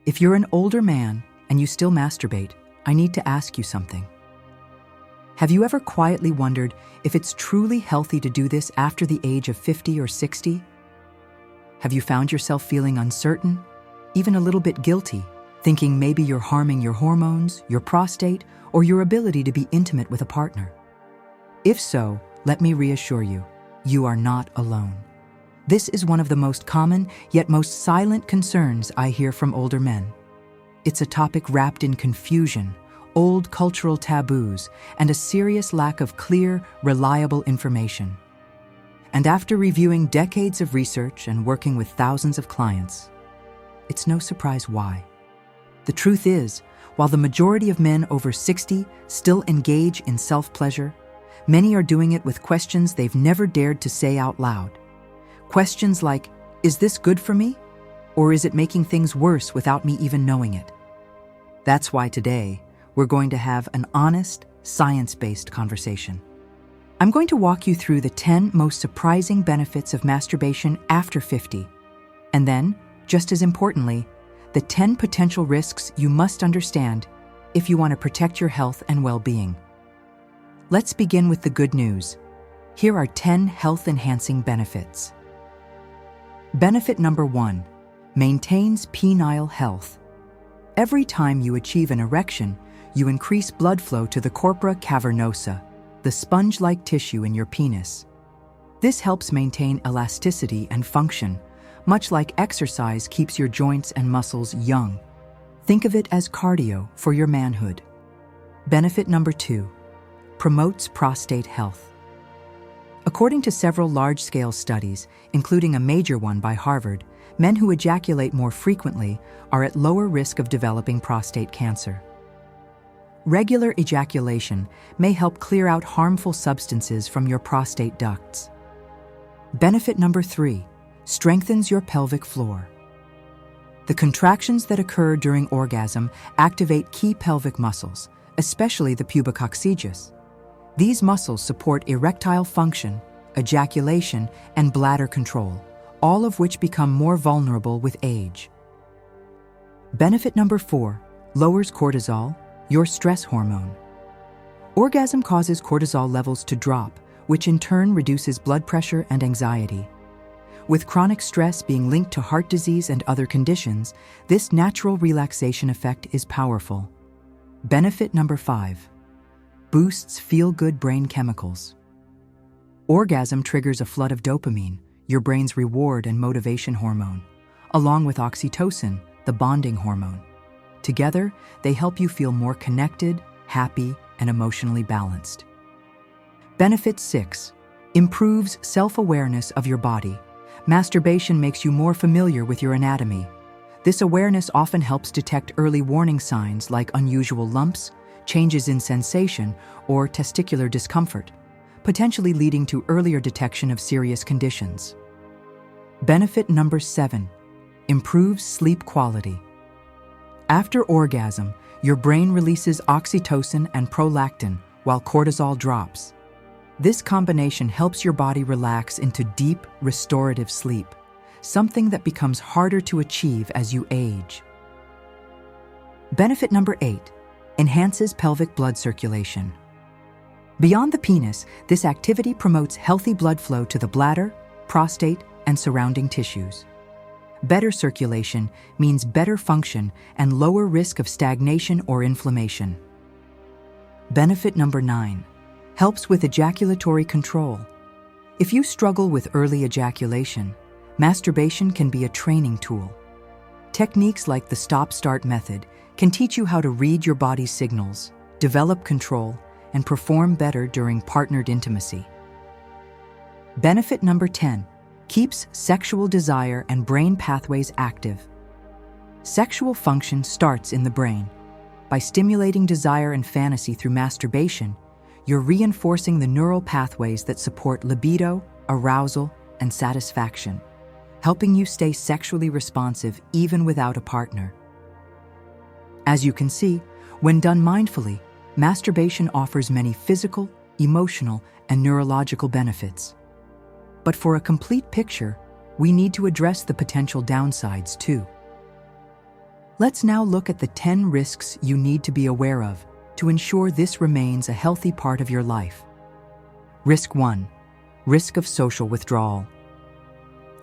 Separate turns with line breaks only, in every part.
If you're an older man and you still masturbate, I need to ask you something. Have you ever quietly wondered if it's truly healthy to do this after the age of 50 or 60? Have you found yourself feeling uncertain, even a little bit guilty, thinking maybe you're harming your hormones, your prostate, or your ability to be intimate with a partner? If so, let me reassure you, you are not alone. This is one of the most common, yet most silent concerns I hear from older men. It's a topic wrapped in confusion, old cultural taboos, and a serious lack of clear, reliable information. And after reviewing decades of research and working with thousands of clients, it's no surprise why. The truth is, while the majority of men over 60 still engage in self-pleasure, many are doing it with questions they've never dared to say out loud. Questions like, is this good for me? Or is it making things worse without me even knowing it? That's why today, we're going to have an honest, science-based conversation. I'm going to walk you through the 10 most surprising benefits of masturbation after 50. And then, just as importantly, the 10 potential risks you must understand if you want to protect your health and well-being. Let's begin with the good news. Here are 10 health-enhancing benefits. Benefit number 1, maintains penile health. Every time you achieve an erection, you increase blood flow to the corpora cavernosa, the sponge-like tissue in your penis. This helps maintain elasticity and function, much like exercise keeps your joints and muscles young. Think of it as cardio for your manhood. Benefit number 2, promotes prostate health. According to several large-scale studies, including a major one by Harvard, men who ejaculate more frequently are at lower risk of developing prostate cancer. Regular ejaculation may help clear out harmful substances from your prostate ducts. Benefit number 3, strengthens your pelvic floor. The contractions that occur during orgasm activate key pelvic muscles, especially the pubococcygeus. These muscles support erectile function, ejaculation, and bladder control, all of which become more vulnerable with age. Benefit number 4, lowers cortisol, your stress hormone. Orgasm causes cortisol levels to drop, which in turn reduces blood pressure and anxiety. With chronic stress being linked to heart disease and other conditions, this natural relaxation effect is powerful. Benefit number 5, boosts feel-good brain chemicals. Orgasm triggers a flood of dopamine, your brain's reward and motivation hormone, along with oxytocin, the bonding hormone. Together, they help you feel more connected, happy, and emotionally balanced. Benefit 6, improves self-awareness of your body. Masturbation makes you more familiar with your anatomy. This awareness often helps detect early warning signs like unusual lumps, changes in sensation, or testicular discomfort, potentially leading to earlier detection of serious conditions. Benefit number 7, improves sleep quality. After orgasm, your brain releases oxytocin and prolactin while cortisol drops. This combination helps your body relax into deep, restorative sleep, something that becomes harder to achieve as you age. Benefit number 8, enhances pelvic blood circulation. Beyond the penis, this activity promotes healthy blood flow to the bladder, prostate, and surrounding tissues. Better circulation means better function and lower risk of stagnation or inflammation. Benefit number 9, helps with ejaculatory control. If you struggle with early ejaculation, masturbation can be a training tool. Techniques like the stop-start method can teach you how to read your body's signals, develop control, and perform better during partnered intimacy. Benefit number 10, keeps sexual desire and brain pathways active. Sexual function starts in the brain. By stimulating desire and fantasy through masturbation, you're reinforcing the neural pathways that support libido, arousal, and satisfaction, helping you stay sexually responsive even without a partner. As you can see, when done mindfully, masturbation offers many physical, emotional, and neurological benefits. But for a complete picture, we need to address the potential downsides too. Let's now look at the 10 risks you need to be aware of to ensure this remains a healthy part of your life. Risk 1. Risk of social withdrawal.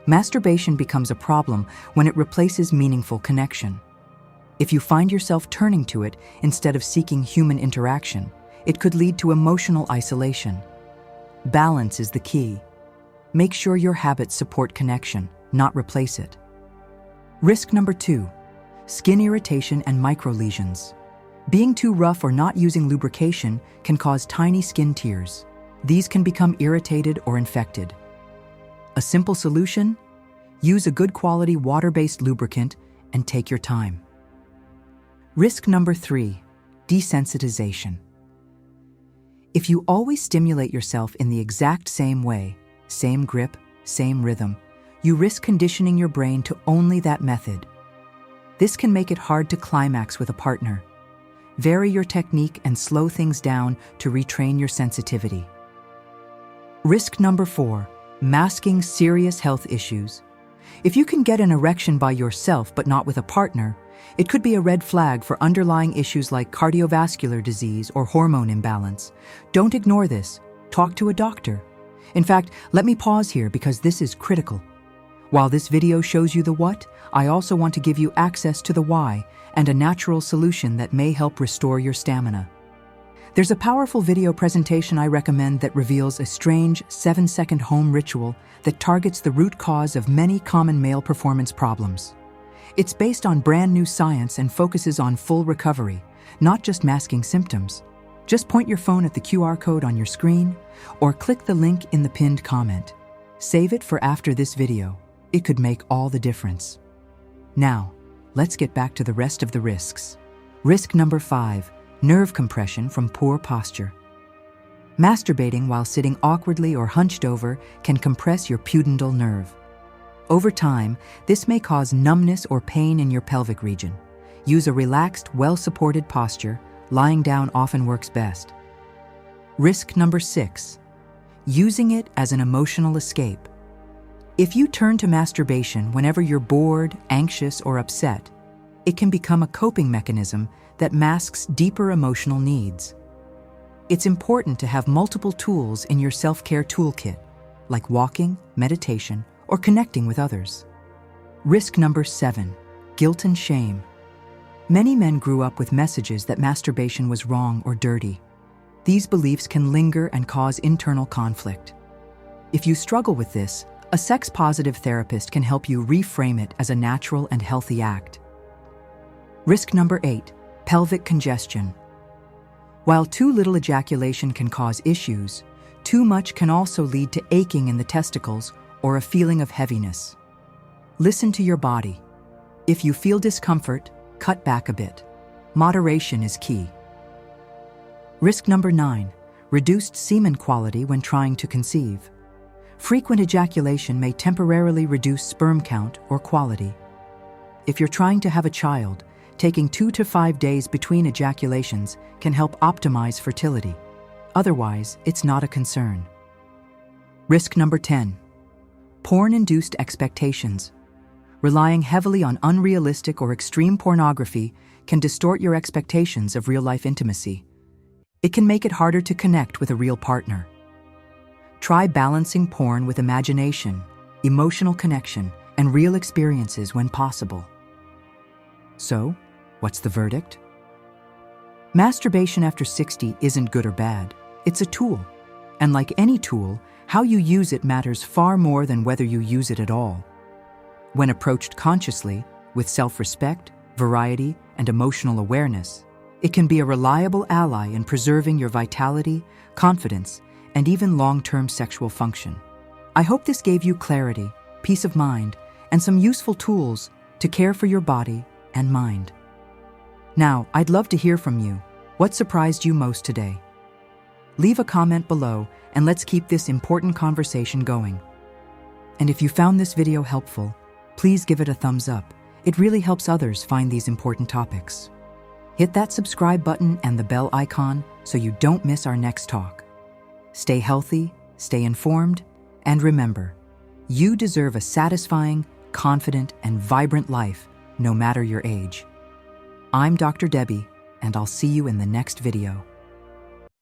Masturbation becomes a problem when it replaces meaningful connection. If you find yourself turning to it instead of seeking human interaction, it could lead to emotional isolation. Balance is the key. Make sure your habits support connection, not replace it. Risk number 2. Skin irritation and microlesions. Being too rough or not using lubrication can cause tiny skin tears. These can become irritated or infected. A simple solution? Use a good quality water-based lubricant and take your time. Risk number 3. Desensitization. If you always stimulate yourself in the exact same way, same grip, same rhythm, you risk conditioning your brain to only that method. This can make it hard to climax with a partner. Vary your technique and slow things down to retrain your sensitivity. Risk number 4. Masking serious health issues. If you can get an erection by yourself but not with a partner, it could be a red flag for underlying issues like cardiovascular disease or hormone imbalance. Don't ignore this. Talk to a doctor. In fact, let me pause here because this is critical. While this video shows you the what, I also want to give you access to the why and a natural solution that may help restore your stamina. There's a powerful video presentation I recommend that reveals a strange 7-second home ritual that targets the root cause of many common male performance problems. It's based on brand new science and focuses on full recovery, not just masking symptoms. Just point your phone at the QR code on your screen or click the link in the pinned comment. Save it for after this video. It could make all the difference. Now, let's get back to the rest of the risks. Risk number 5. Nerve compression from poor posture. Masturbating while sitting awkwardly or hunched over can compress your pudendal nerve. Over time, this may cause numbness or pain in your pelvic region. Use a relaxed, well-supported posture. Lying down often works best. Risk number 6. Using it as an emotional escape. If you turn to masturbation whenever you're bored, anxious, or upset, it can become a coping mechanism that masks deeper emotional needs. It's important to have multiple tools in your self-care toolkit, like walking, meditation, or connecting with others. Risk number 7. Guilt and shame. Many men grew up with messages that masturbation was wrong or dirty. These beliefs can linger and cause internal conflict. If you struggle with this, a sex-positive therapist can help you reframe it as a natural and healthy act. Risk number 8. Pelvic congestion. While too little ejaculation can cause issues, too much can also lead to aching in the testicles or a feeling of heaviness. Listen to your body. If you feel discomfort, cut back a bit. Moderation is key. Risk number 9. Reduced semen quality when trying to conceive. Frequent ejaculation may temporarily reduce sperm count or quality. If you're trying to have a child, taking 2 to 5 days between ejaculations can help optimize fertility. Otherwise, it's not a concern. Risk number 10. Porn-induced expectations. Relying heavily on unrealistic or extreme pornography can distort your expectations of real-life intimacy. It can make it harder to connect with a real partner. Try balancing porn with imagination, emotional connection, and real experiences when possible. So, what's the verdict? Masturbation after 60 isn't good or bad. It's a tool. And like any tool, how you use it matters far more than whether you use it at all. When approached consciously, with self-respect, variety, and emotional awareness, it can be a reliable ally in preserving your vitality, confidence, and even long-term sexual function. I hope this gave you clarity, peace of mind, and some useful tools to care for your body and mind. Now, I'd love to hear from you. What surprised you most today? Leave a comment below and let's keep this important conversation going. And if you found this video helpful, please give it a thumbs up. It really helps others find these important topics. Hit that subscribe button and the bell icon so you don't miss our next talk. Stay healthy, stay informed, and remember, you deserve a satisfying, confident, and vibrant life, no matter your age. I'm Dr. Debbie, and I'll see you in the next video.